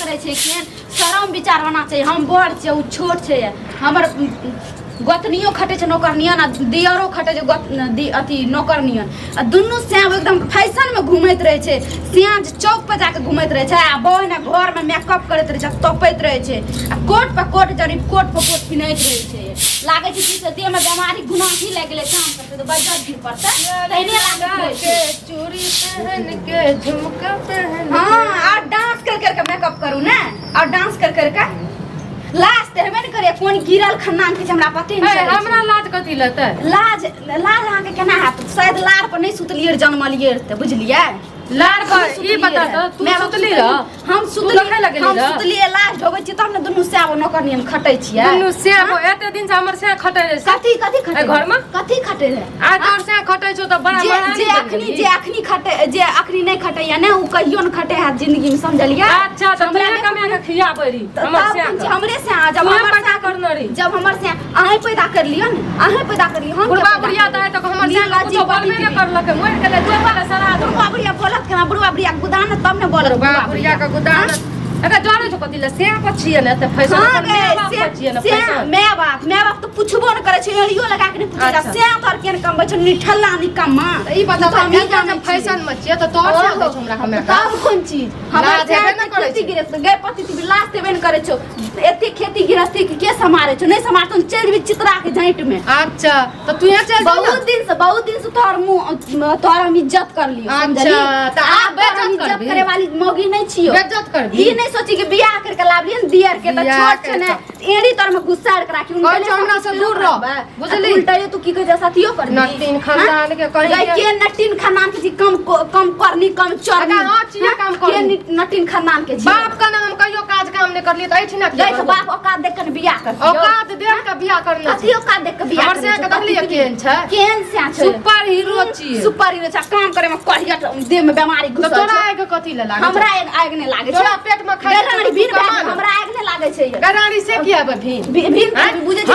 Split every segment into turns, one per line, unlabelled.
करे छे केन शरम विचार होना चाहिए। हम बड़ छे उ छोट छे हमर गोतनियो खटे छे नौकरनियन आ दियरो खटे छे अथी नौकरनियन आ दुनू श्याम एकदम फैशन में घूमैत रहे छे। श्याम चौक पर जाके घूमैत रहे छे आ बहन घर में मेकअप करैत रहे छे तपैत रहे छे आ कोट पर कोट जरी कोट पर कोट पिनैत रहे छे। लागे छे कि देह में बीमारी गुनाही लाग गेले काम करते तो बच्चा गिर पड़ता तैने लागे छे।
चूड़ी पहन के झुमका पहन
हां और डांस कर कर के मेकअप करू ना और डांस कर कर के लाज तेरबे न करे कोन गिरल खन्नान के हमरा पते नहीं चले।
हमरा लाज कथि लेते
लाज अहाँ के केना हाथ शायद लार पर नहीं सुतलिए जन्मलिए त बुझलिए।
लार पर ई बता त तू सुतली र
हम सुतलिए लाज ढोबै छी तब न दुनु से आब नौकरनियन खटै छियै।
दुनु से आब एते दिन से हमर से खटै रे
कथि खटै
घर में
कथि खटै रे
आ तोर से खटै छौ त बड़ा बड़ा
जे अखनी खटै जे अखनी नहीं खटै या ने उ कहियो न खटै है जिंदगी में समझलिए।
अच्छा त तू कमे के खियाबै री हमर से
हमरे से जब हमर से
करनो री
जब हमर से अहीं पैदा कर लियो न अहीं पैदा कर लियो हम
बुढ़वा बुढ़िया त त हमर से कुछो बोलबे न करलक मोर के दे वाला सरा
बुढ़वा बुढ़िया बोलत केना बुढ़वा बुढ़िया गुदान तब ने बोलत
बुढ़वा बुढ़िया का गुदान अरे जाने छो कथि ले से पछिए न त फैशन में पछिए न फैशन
मैं बाप तो पूछबो न करे छै एलियो लगा के नहीं पूछेगा से तोर केन कम बछ निठल्ला निकम्मा
ई बता त हम जाने फैशन में छिए त तोर से दे हमरा हमे
तब कोन चीज हमरा
हेबे न करे
खेती गिरत गए पति ती लास्ट हेबे न करे छो एते खेती गिरस्ती के समारे छो नहीं समारत चल भी चित्रा के जांट में।
अच्छा तो तू यहाँ चल
बहुत दिन से तोर मुंह तोर हम इज्जत कर लियो समझली।
त आप
इज्जत करे वाली मौगी नहीं छियो
बेइज्जत कर दी
ई नहीं सोची कि बियाह करके लावलियन दियर के त छोट छ ने एड़ी तोर में गुस्सा कर राखी
कोई चौना से दूर रह बुझली
उल्टा तू की कह साथियो कर
नटीन खानदान के कहीं
के नटीन खानदान के जी कम करनी कम चढ़नी
हां चिया काम कर
के नटीन खानदान के जी
बाप का नाम कहियो काज काम नहीं कर लिए त ऐठी ना
देख बाप औकात देख के बियाह कर
औकात देख के बियाह करना
अथी औकात देख के बियाह
हमर से के देखलिए केन छ
केन से छ
सुपर हीरो छी
सुपर हीरो छ काम करे में कहिया देह में बीमारी घुस
तोरा आगे कथि ले लागे
हमरा आग नहीं लागे
तोरा पेट में खाई
भीड़ हमरा आग नहीं लागे छै
गरानी से किया भीड़
बुझे छी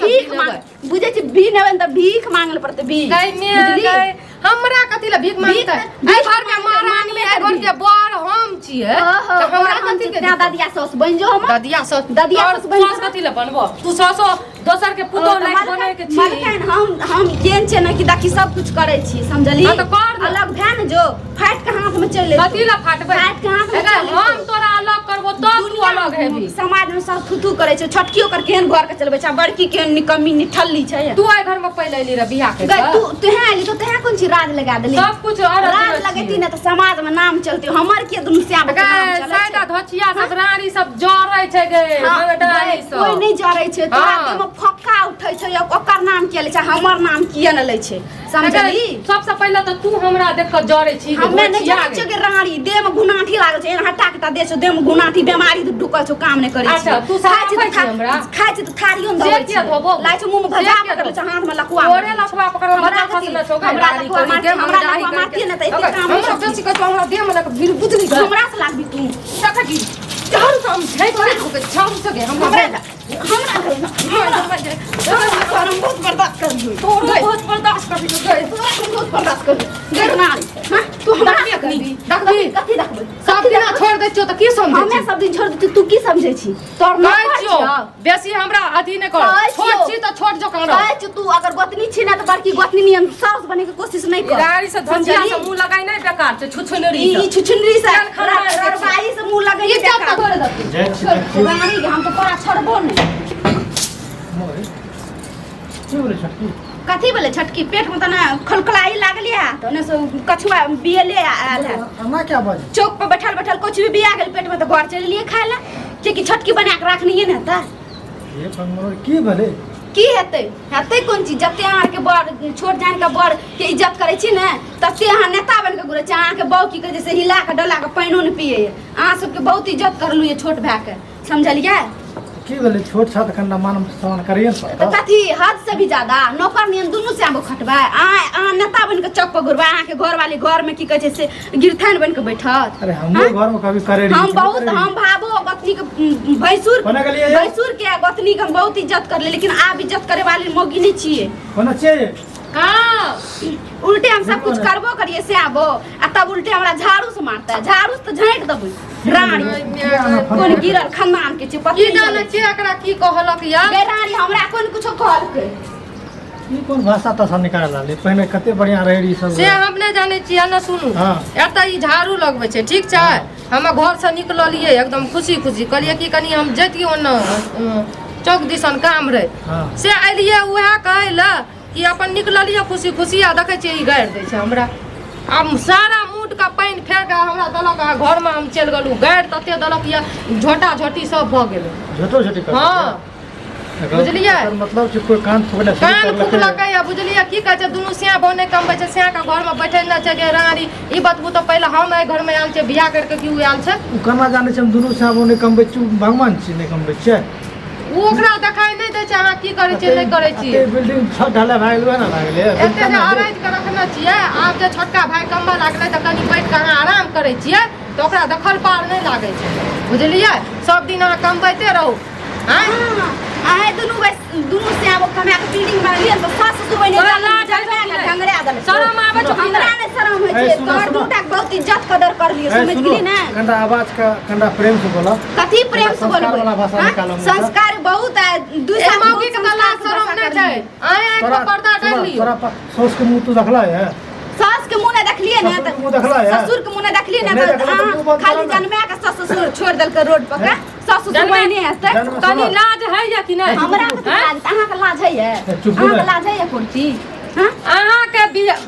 भीख मांग बुझे छी भी नेबन त भीख मांगल पड़ते भी
गई हमरा कथि ले भीख मांगते आई घर के महारानी है घर के बड़ हम छिए त हमरा कथि के
दादिया सास बन जो हम
दादिया सास
बन
कथि ले बनबो तू सासो दोसर के पुतो लाइक बने के छी
मलकन हम केन छै न कि दाकी सब कुछ करे छी समझली
त कर
अलग भै न जो फाट के हाथ में चले
कथि ले फाटबे
फाट के हाथ में
हम तोरा अलग करबो तो तू अलग हेबी
समाज में सब थुथु करे छै छटकियो कर केन घर के चलबे छै बड़की केन निकम्मी निठल्ली छै
तू आई घर में पहले ली रे बियाह के
तू तेहे आली तो तेहे कोन छी राज लगा देली
सब कुछ
राज लगेती न त समाज में नाम चलती हमर के दुनु श्याम के नाम चले
साइडा धचिया सब रानी सब जरै छै गे मगडानी सब
कोई नहीं जरै छै तोरा के में फक्का उठै छै ओकर नाम के ले छै हमर नाम किए न ले छै समझली।
सबसे पहले तो तू हमरा देख के जरै छी
हमें नहीं जानै छै के रानी देह में गुनाठी लागल छै हटा के ता दे छै देह में गुनाठी बीमारी ढुकल छै काम नहीं करै छै।
अच्छा तू खाइ छी हमरा
खाइ छी त थारियो न दबै छै लाइ छै मुंह में भजा पकड़ छै हाथ में लकवा
ओरे लकवा पकड़ हमरा फसल छै हमरा दाढ़ी
मारती न त एक काम
हमरा बेसी कहतो हमरा देह में लग बुझली
हमरा से लागबी तू
सका की चार काम छै तोरे के छाम सके हमरा
बहुत बर्दाश्त कर दी
तोरो बहुत बर्दाश्त कर दी
बहुत बर्दाश्त कर दी नारी हां तू हमरा
देखबी
कथि देखबै
सब दिन छोड़ दे छियो त की समझै
हमें सब दिन छोड़ दे तू की समझै छी तोर
कहै छियो बेसी हमरा अथी नै कर छोट छी त छोट जो कर
कहै छी तू अगर गोतनी छी ना त बड़की गोतनी नियन सास बने के कोशिश नै कर
गाड़ी से धंजिया से मुंह लगाई नै बेकार छै छुछुनरी
ई छुछुनरी से ररबाई से मुंह लगाई बेकार छोड़ दे गाड़ी हम तो तोरा छोड़बो नै कथी बोले छटकी पेट में तना खलखलाई लागली है तो ने से कछुआ बियले आल है
हमरा क्या बात
चौक पर बैठल कुछ भी बिया गेल पेट में तो घर चल लिए खाए ला कि छटकी बना के रखनी है ना
ये पंगमर की भले
की हेतै कोन चीज जते अहाँ के बड़ छोट जान के बड़ के इज्जत करे छी ने तते अहाँ नेता बन के घुरे छी अहाँ के बहु की कहे जैसे हिला के डला के पानियो न पिए अहाँ सब के बहुत इज्जत करलु ये छोट भाई के समझलिए
की भले छोट छात कन्ना मान सम्मान करिए
त कथी हद से भी ज्यादा नौकर नियन दुनु से आबो खटबा आ नेता बन के चौक पर घुरबा अहाँ के घर वाली घर में की कहे छै से गिरथान बन के बैठत।
अरे हमरे घर में कभी करे
हम बहुत हम भाबो गतनी के भैंसुर के गतनी के हम बहुत इज्जत कर ले लेकिन आप इज्जत करे वाली मौगी नहीं छिए
होना चाहिए
हां
उल्टे हम सब कुछ करबो करिए से आबो आ तब उल्टे हमरा झाड़ू से मारता है। झाड़ू से तो झाँट देबै रानी कोन गिरल खानदान के छै पति
की जाने छी एकरा की कहलक या
गे रानी हमरा कोन कुछो कहलकै
ई कोन भाषा तसा निकाल लाले पहले कते बढ़िया रहे रही सब
से हम नहीं जाने छी ना सुनू
हां
एत ई झाड़ू लगबै छै ठीक छै हम घर से निकललिए एकदम खुशी खुशी कहलिए कि कनी हम जतियो न चौक दिसन काम रहे
हां
से अलिए उहे कहला कि अपन निकललिए खुशी खुशी आ देखे छी ई गाड़ दै छै हमरा अब सारा मूड का पानी फेर के हमरा दलक आ घर में हम चल गेलू गाड़ तते दलक या झोटा झोटी सब भ गेल
झोटो झोटी कर
हां बुझलिए
मतलब जो कोई कान फुकले
कान फुकलकै या बुझलिए की कहै छै दुनू सिया बने कमबै छै सिया के घर में बैठे न छै गे रानी ई बतबू तो पहले हम ए घर में आल छै बियाह करके की उ आल छै
उ कना जाने छै हम दुनू से आबो ने कमबै छु भगवान छी ने कमबै छै
उ ओकरा देखाई नहीं दै छै अहाँ की करै छी नहीं करै छी
ए बिल्डिंग छत ढाला भाग गेल ना भाग गेल
एते जे आराज के रखने छियै आब जे छोटका भाई कम्बा लागले त कनी बैठ के अहाँ आराम करै छियै तो ओकरा दखल पार नहीं लागे छै बुझलिए सब दिन अहाँ कमबैते रहू हैं
आए दुनू से आबो कमे के बिल्डिंग में लिए तो सास ससुर बने
तोरा लाज
ढंगरे ढंगरे आ देले
शरम आबै छै
हमरा ने शरम होय छै तोर दूटा बहुत इज्जत कदर कर लिए समझ गेली ना
कंडा आवाज का कंडा प्रेम से बोला
कथी प्रेम से
संस्कार वाला भाषा
बोलबो
निकालो
संस्कार बहुत है दूसरा
मौगी के लाज शरम नहीं छै आए एक पर्दा डाल लियो
तोरा सोच के मुंह तू देखला है
सास के मुंह ने देखलिए ना
ससुर के मुंह देखला है
ससुर के मुंह ने देखलिए ना
नहीं देखला तो मुंह बंद
खाली
करो ना।
जन्मे के सास ससुर छोड़ देल के रोड पर के सास ससुर
जन्मे-
नहीं हंसते
जन्म-
तनी लाज है या कि नहीं
हमरा के तो लाज अहाँ के लाज है
चुप
अहाँ
रह।
के लाज है कोन चीज हां
अहाँ के बियाह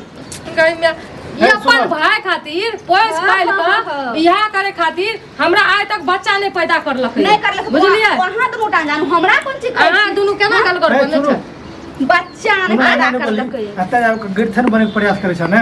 कहि में ये अपन
सुनो।
भाई खातिर पोस पाइल के बियाह करे खातिर हमरा आइ तक बच्चा नहीं पैदा करलक
नहीं करलक
बुझलिए
वहां तो मोटा जानू हमरा कोन चीज
अहाँ दुनू केना गल कर
ए,
बने
सुनो।
छै
बच्चा ने पैदा करलक
अतः आपका गिरथन बने के प्रयास करे छ ना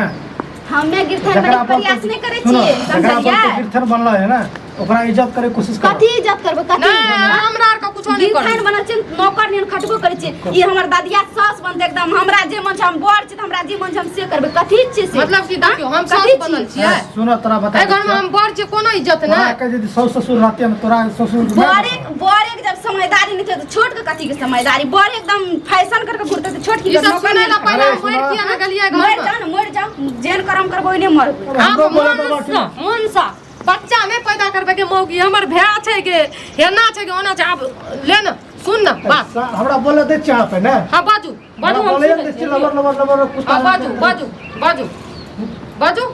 हमें गिरथन बने के प्रयास नहीं करे छिए
जकरा
समझलिए
पर गिरथन बनला है ना ओकरा इज्जत करे कोशिश कर
कथी इज्जत करबो कथी
नहीं हमरा आर के कुछो नहीं कर
गिरथन बनल छै नौकर नियन खटबो करे छिए ई हमर दादिया सास बनते एकदम हमरा जे मन छै हम बड़ छै त हमरा जे मन छै हम से करबे कथी छै से
मतलब कि देखियो हम
कथी
सास बनल छियै
सुनो तोरा बता
ए घर में हम बड़ छियै कोनो इज्जत
तोरा
नहीं
के यदि सास ससुर रहते हम तोरा ससुर
बड़े के जब समझदारी नहीं थे तो छोट के कथी के समझदारी बड़े एकदम फैशन करके घुरते तो छोट की
ई सब सुनै ला पहले
अरे,
हम मर
सुनो।
किया ना गलिए घर
मर
में
जाओ ना मर जाओ जेन करम करबो नहीं मरबो
आप मन सा बच्चा नहीं पैदा करबे के मौगी हमर भैया छै के हेना छै के ओना छै आप ले न सुन न बात
हमरा बोले दे चाह पे ना
हां बाजू बाजू हम
बोले
सुनै
दे
छी।
लबर लबर लबर कुत्ता
हाँ, बाजू बाजू बाजू बाजू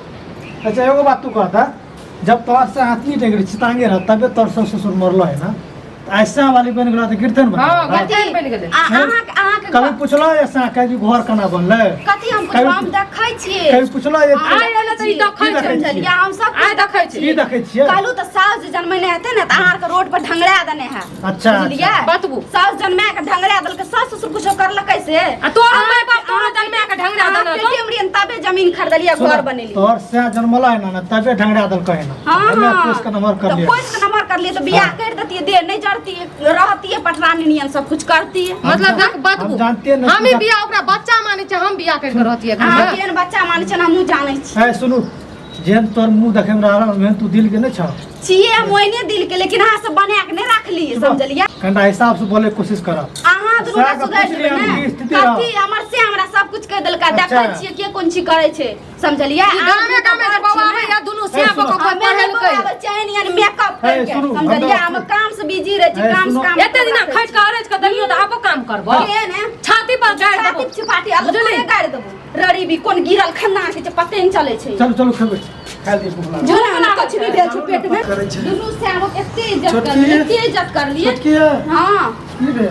अच्छा एगो बात तू कहता जब तोर से हाथ नहीं टेंगरी चितांगे रह तबे तोर सास ससुर मरलो है ना ऐसा वाली बन गेला त कीर्तन बन
हाँ,
गेला।
कीर्तन बन गेलै।
अहाँ के
कभी पूछलो ऐसा के जी घर कना बनले
कथी हम पूछबो हम देखै छिए
कभी पूछलो ये
आइ एले त ई देखै छै
समझलिए हम सब
आइ देखै छी
की देखे छियै
कालू तो सास जे जन्मने हेते ना त अहाँ के रोड पर ढंगरा देने है
अच्छा
बुझलिए
बतबू
सास जन्मा के ढंगरा देल के सास ससुर कुछो करलक कैसे
आ तोरा माय बाप तोरा जन्मा के ढंगरा देना तो
पेटीएम तबे जमीन खरीदलिए घर बनेली
तोर से जन्मला है ना तबे ढंगरा दल कहे ना
हाँ
हमें
हाँ
पुष का नंबर कर
तो
लिया
पोस्ट नंबर कर लिए तो बियाह कर देती है देर नहीं जड़ती है रहती है पटरानी नियन सब कुछ करती है
मतलब देख
हम
बतबू
जानते हैं ना
हम ही बियाह ओकरा बच्चा माने छै हम बियाह करके रहतिए घर
अहाँ
में
केहन बच्चा माने छै हमहूँ जानै छी
है सुनू जेहन तोर मुंह देखे में रहा में तू दिल के नहीं छ
छिए मोइने दिल के लेकिन अहाँ सब बना के नहीं रखली समझलिए
कंडा हिसाब से बोले कोशिश कर
अहाँ दुनू
साग
सुधर
पूछ लिया
जेबै
हमकी
ने
स्थिति रहा।
कथी हमर से हमरा सब कुछ कह देलका
अच्छा।
देखै छिए के कोन चीज करै छै समझलिए
ई गामे गामे जे बाबा है या दुनू से
सुनो।
को
हमें
पढ़ल
नहीं
कई
बराबर चैन यानी मेकअप
है,
करके
सुनू,
समझलिए
हम
हम काम से बिजी रह छी
है,
काम से
सुनो।
काम
एते दिना खट के अरज के दलियो त आपो काम करबो
केहन है
छाती पर गाड़
छाती
देबो
चिपाटी अलग गाड़ देबो रड़ी भी कोन गिरल खन्ना के पते नहीं चले छै
चलो चलो खेबे खा दी भूख लागल
झोला ना कुछ भी भेल छै पेट में
करै छै।
दुनू से हम एते इज्जत
छोटकी
कर लिए
है?
एते इज्जत कर लिए
छोटकी है
हां
की रे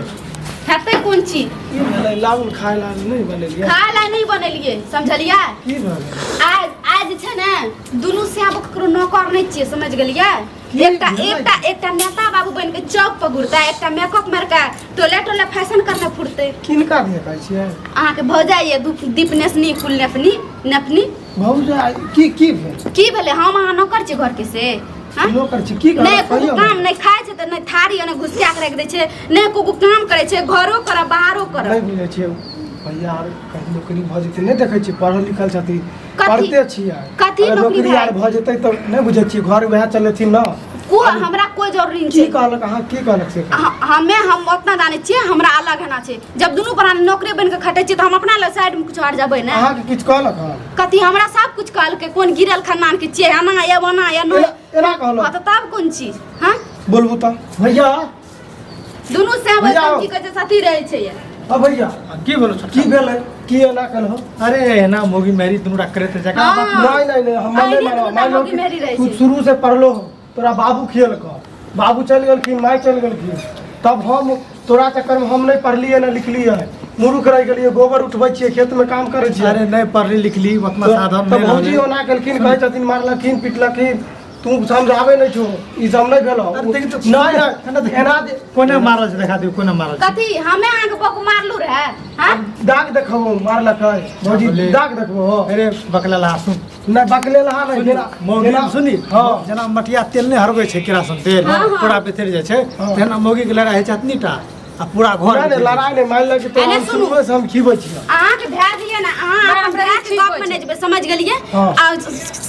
हेते कोन चीज
की भेलै लाउल खाय ला नहीं बनेलिए
खाए ला नहीं बनेलिए समझलिए
की भेलै
आज आज छै ने दुनू से अब ककरो नौकर नहीं छिए समझ गेलिए
की
एकटा
भेलै?
एकटा एकटा नेता बाबू बन के चौक पर घुरता है एकटा मेकअप मार के टॉयलेट वाला फैशन करने फुरते
किनका दिए कहै छियै
अहाँ के भऽ जाइए दीपनेशनी कुल नेपनी नेपनी
भौजा की भेल
की भेले हम अहाँ नौकर छी घर के से हाँ?
नौकर छी की
नहीं
कर
कोनो काम नहीं खाए छै त नहीं थारी ने घुसिया के रख दे छै नहीं कोनो काम करे छै घरो कर बाहरो कर
नहीं बुझे छियै भैया आर कहीं नौकरी भऽ जेतै नहीं देखै छियै पढ़ल लिखल छथिन
कथी?
पढ़ते छियै
कथी
अगर
नौकरी
नौकरी आर भऽ जेतै तऽ नहीं बुझे छियै घर वएह चलेथिन न
हमरा कोई जरूरी नहीं
की
छै
कहलक अहाँ की कहलक से
हम ओतना जाने छियै हमरा अलग होना छै जब दुनू प्राणी नौकरी बन के खटे छियै तो हम अपना ले साइड में कुछ हट जेबै ना
अहाँ के किछ कहलक हां
कथी हमरा सब कुछ कहलकै कोन गिरल खानदान के छियै एना या बना या नो
एना कहलक
हां तो तब कोन चीज हां
बोलबू त भैया
दुनू से
भैया।
की कहै छै साथी रहै छै ये
अब भैया
की बोलो
की भेलै की एना कहलहो
अरे ना मोगी मेरी तुम रख करे थे जगह
हाँ।
नहीं हम नहीं
आइडिया
मानो
तो
मान लो
बताओ कि मेरी रही
तू
थी।
शुरू से पढ़लो हो तोरा बाबू खियल कर बाबू चल गेलखिन माय चल गेलखिन तब हम तोरा चक्कर में हम नहीं पढ़लिए ना लिखलिए मुरुख रह गेलिए गोबर उठबै छियै खेत में काम करै छियै
अरे नहीं पढ़ली लिखली उतना साधन
तब
नहीं
भौजी
रहले।
ओना केलखिन कहै छथिन मारलखिन पिटलखिन तू समझाबै नहीं छो ई सब नहीं भेलो
अरे देखी तो-
नहीं एना दे
कोने मारल छै देखा दियो कोने मारल छै
कथी हमें अहाँ के बकु मारलू रहे हां
दाग देखबो मारलक है भौजी
बोले।
दाग देखबो
अरे बकला लासु
नहीं बकले लहा नहीं जेना
मौगी सुनी
हाँ
जना मटिया तेल नहीं हरबै छै किरासन तेल
हाँ, हाँ।
पूरा बेतर जाय छै
हाँ।
तेना मौगी के लड़ाई छै अतनीटा आ पूरा घर
नहीं
बेतर
लड़ाई नहीं मान लगे तो
अरे
हम
सुनू।
शुरू से हम खीबै छियै
अहाँ के भै दिए ना अहाँ
बाप
अपन
रे,
भै के
ठीक
गप
होइ
में
छै।
नहीं जेबै समझ गेलिए
हाँ।
आ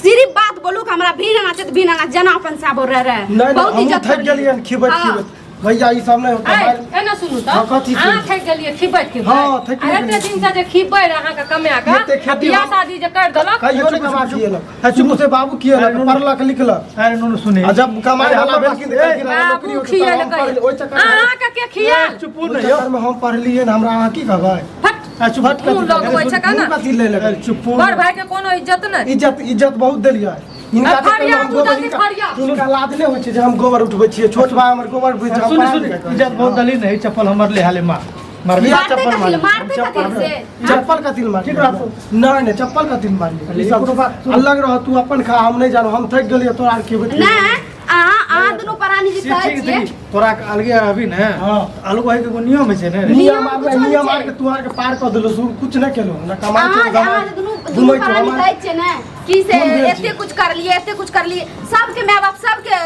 सिर्फ बात बोलू कि हमरा भीड़ आना छै त भीड़ आना जना अपन साबो रहे
नहीं
बहुत
हम
इज्जत
थक गेलिए खीबैत
हाँ।
खीबैत भैया ई सब नहीं होता है
एना सुनू
हाँ, कथी
तऽ
छै?
अहाँ थकि गेलियै खिबैत खिबैत
हाँ, थकि
आ एते
गेलियै।
दिन से जे खिबै रहे अहाँके कमाए के
एते खेती
बियाह
हम-
शादी जे कर देलक
कहियो नहीं कमा किएलक शुरू से बाबू किएलक पढ़लक लिखलक
अरे नुनु सुनी
आ जब कमाई वाला
अरे
भेलखिन त कहलखिन हमरा नौकरी
बाबू
होतै,
खियल
तब हम पढ़- ओइ चक्कर में-
अहाँके के खियाल
चुप
ओइ
नहीं
चक्कर में हम पढ़लिए न हमरा अहाँ की कहबै
फट
आ चुप हट
मुँह लगबै छै का
मुँह
ना
कथी ले लगै
चुप
बड़ भाई के कोनो इज्जत नहीं
इज्जत इज्जत बहुत देलियै हिनका
आ,
चक्कर में
फरिया,
हम
तू
गोबर
जल्दी फरिया।
हिनका लाज नहीं होइ छै जे हम गोबर उठबै छियै छोट भाई हमर गोबर उठबै छै हम
सुनी
पढ़ा
सुनी
लिखा करै
इज्जत बहुत दली नहीं चप्पल हमर ले हाले मार मार
किया
मारते
चप्पल
कथी
मारी?
ले मारते कथी से
चप्पल कथी ले मारी
ठीक रह तू।
नहीं नहीं चप्पल कथी ले मारी
अरे
ई सब
एगो बात सुन।
अलग रह तू अपन खा हम नहीं जानो हम थक गेलिए तोरा आर के बतिया
ना अहाँ दुनू प्राणी जे कहै
ठीक
छियै
ठीक तोरा अलगे अभी ने
हाँ।
आलू भाई के नियम छै ने
नियम मार
कुछो
नियम
नहीं
मार
छै।
के तू आर के पार कर देलो कुछ नहीं केलो ना कमाई
अहाँ
छै
अहाँ दुनू दुनू
घुमै छै
प्राणी
हमर
कहै छियै ने कि से
कोन भेल
एते कुछ कर लिए एते कुछ कर लिए सबके माय बाप सबके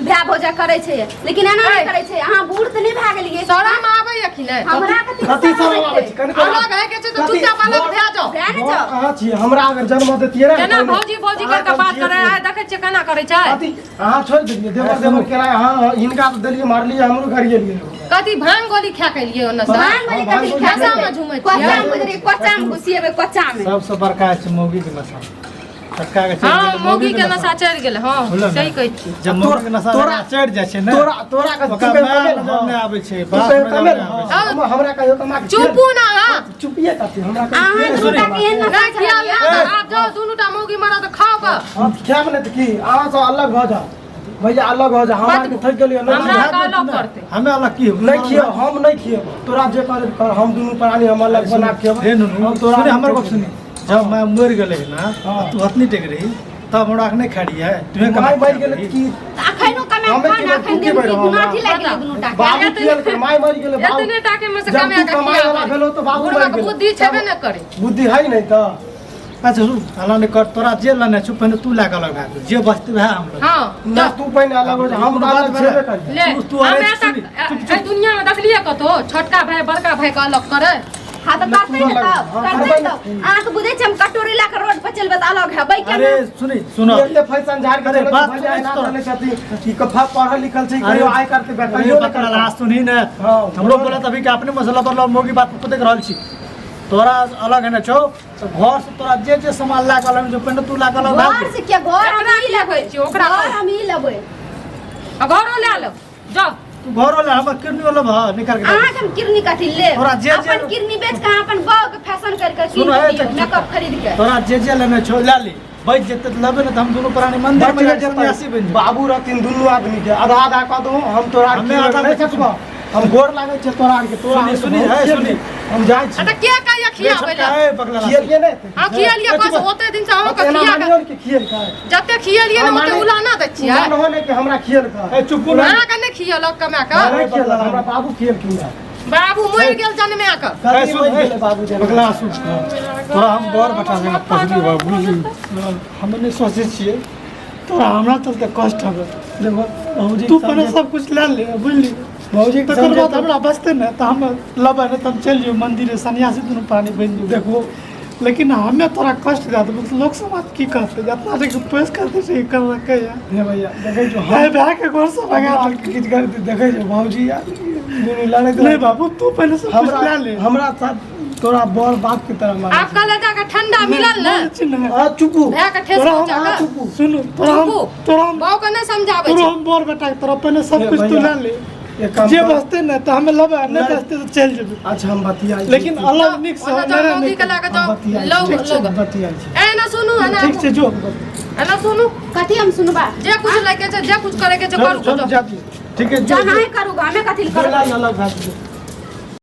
भाय भौजा करै छै लेकिन एना नहीं करै छै अहाँ बूढ़ त नहीं भए गेलियै
शरम आबै कि नहीं
हमरा कथी
कथी सब आबै छै कनि
अलग है के छै तो चुपचाप अलग भए जाओ
भए ने जाओ
अहाँ छियै हमरा अगर जन्म देतियै ना
केना भौजी भौजी करके बात करे है देखै छियै केना करै छै
कथी अहाँ छोड़ दिलिए देवर देवर केना अहाँ हिनका तो देलिए मारलिए हमरो घर गेलिए
कथी भांग गोली खा के लिए ओने से
भांग वाली कथी
भांग
खासा
में
में
झूमै
कोचा
छियै।
में गुजरी कोचा में घुसिएबै कोचा में
सबसे बड़का छै मौगी के नशा छटका के चढ़ि
हाँ
गेलै,
मौगी के नशा चढ़ि गेलै हाँ
बुझलौ ने?
सही कहै छी
जब मौगी के नशा
तोरा-
चढ़ि जाइ छै ने
तोरा का
ओकरा माय नजर नहीं आबै छै
तू
बाप
पे
नजर
कमे
नहीं आबै छै
हमरा कहियो कमा के
चुपू ना हाँ
चुपिए कथी हमरा
अहाँ
कहियो
दुनूटा के एहन नशा
नहीं खिया
चढ़ा
ले आप जाओ दुनूटा मौगी मारा तो खाओ गा
हम खाब नहीं त की अहाँ से अलग भ जा भैया अलग हो जा हमरा के थक गेलिए
हमरा
नहीं
का अलग करते
हमें अलग की
नहीं खियो हम नहीं खियो तोरा जे कर हम दुनू प्राणी हम अलग बना के
हे नुनु
हम तोरा
सुनी हमर बात सुनी जब मैं मर गेले ना
हाँ।
तू हथनी टेक रही तब हमरा के नहीं खाड़ी है तुम्हें
माय मर गेले की
अखैनो कमे
हमे
खान
की
अखैन
की बैठ रहो
गुनाठी लागि गेलै दुनूटा के
बाबू कियल के माय मर गेले बाबू
इतने टाके में से
जब
कमाया
तू
के
कमाए वाला भेलो तो बाबू मर गेले
बुद्धि छेबे न करे
बुद्धि है नहीं तो
अच्छा सुन अल्लाह ने कर तोरा जे लने चुप पहले तू लाग अलग भाग जे बचते है हम लोग
हाँ
ना तू पहले अलग हो जा हम
बात
अलग
बड़ा।
छेबे कर
ले
तू अरे
हमे
सुनी,
तक ए दुनिया में देखलिए कतो छोटका भाई बड़का भाई का अलग करे
हाँ तो करते
तू
हैं
अलग-
तब
हाँ,
करते हैं
करबै
तब अहाँ तो बुझे छै हम कटोरी ला के रोड पर चलबै त अलग है बैठ
अरे सुनी सुनो
ये फैशन झाड़ के
अरे
चलो
बात
भैया
सुनो
ना
तो।
जाने चाहती कि कफा पढ़ल लिखल छै
अरे
कहियो आय करते
अरे
कहियो नहीं
पकड़ा
करता।
लास्ट सुनी ने
हाँ,
हम लोग बोला तभी कि अपने मसला पर लोग मोगी बात को देख रहल छी तोरा अलग है ना छो तो घर से तोरा जे जे सामान ला के अलग जो पहले तू ला के अलग भाग
घर से क्या घर हम
एकरा
ही
की
लेबै
कहै छी, ओकरा
घर
कहै।
हम ही लेबै
आ घरो ले लो जाओ
तू घर वाला हमर किरनी वाला भा निकाल के
अहाँ के हम किरनी कथी ले
तोरा जे-
अपन किरनी बेच के अहाँ अपन गाँव के फैशन कर के
सुनो, है
किन
तो-
मेकअप खरीद के
तोरा जे जे लेने छो ला ली बैठ जेते तो लेबे ना तो हम दोनों प्राणी मंदिर में
बच
जाके सन्यासी बन जाओ
बाबू रहथिन दुनू आदमी के आधा आधा कह दो हम तोरा
हमे
आधा
आधा
नहीं
नहीं
सकबो हम गोर लागे छै तोरा आर के तोरा
सुनी,
आर के
सुनी,
बहुत
है,
खेल
सुनी।
छै। हम जाय छी
आ त के का या खिया बेला
पगला ला
खियल के नहीं
आ खिया लिया बस ओते दिन से हम का
एना
खिया
मानियो के खियल का
जते खिया लिए ना ओते उलाना दै छियै
ना होने के हमरा खियल का
ए चुप ना
अहाँ के नहीं खियलक कमा के
नहीं खियल हमरा बाबू खियल किया
बाबू मर गेल जन्मे के
कथी
सुन,
बोल गेले बाबू जे
पगला सुन तोरा हम बर बता देंगे पगली बा बुझली हम नहीं सोचे छिए तोरा हमरा चलते कष्ट হবে
देखो बाबूजी
तू पहले सब कुछ ले ले बुझली
बाबूजी के
तकर
समझे
बाद
तो-
हमरा बचते ना तो हम लबे ना तो हम चल जियो मंदिर सन्यासी दोनों प्राणी बन जियो
देखो
लेकिन हमें तोरा कष्ट दे देबो लोग समाज की कहते जितना से पेश करते से कर रखे यार
हे भैया देखे जो
हाय बा के घर से भगा
हम किछ कर देखे जो भौजी यार दुनू लड़े
नहीं बाबू तू पहले सब कुछ ले ले
हमरा साथ तोरा बड़ बाप की तरह माने
आपका लड़का का ठंडा मिलल ना
हां चुपू
भैया का ठेस
तोरा
पहुंचा
हां
का
चुपू
सुन तोरा
बाऊ का नहीं समझावे
तोरा
छी
हम बोर बेटा तोरा पहले सब कुछ तू ले ले
ये काम
जे
कर।
बसते ना तो हमें लबे नहीं बसते तो चल जेबे
अच्छा हम बतिया
लेकिन अलग निक से
ओना
मेरे
तो मौगी के लाके तो लोग
बतिया
ए ना सुनू है ना
ठीक से जो
है ना सुनू
कथी हम सुनबा
जे कुछ लेके जे कुछ करे के जे
चल
करू
चल जाती ठीक है जो
जाना है करूगा हमें कथी
जो
करूगा
अलग बात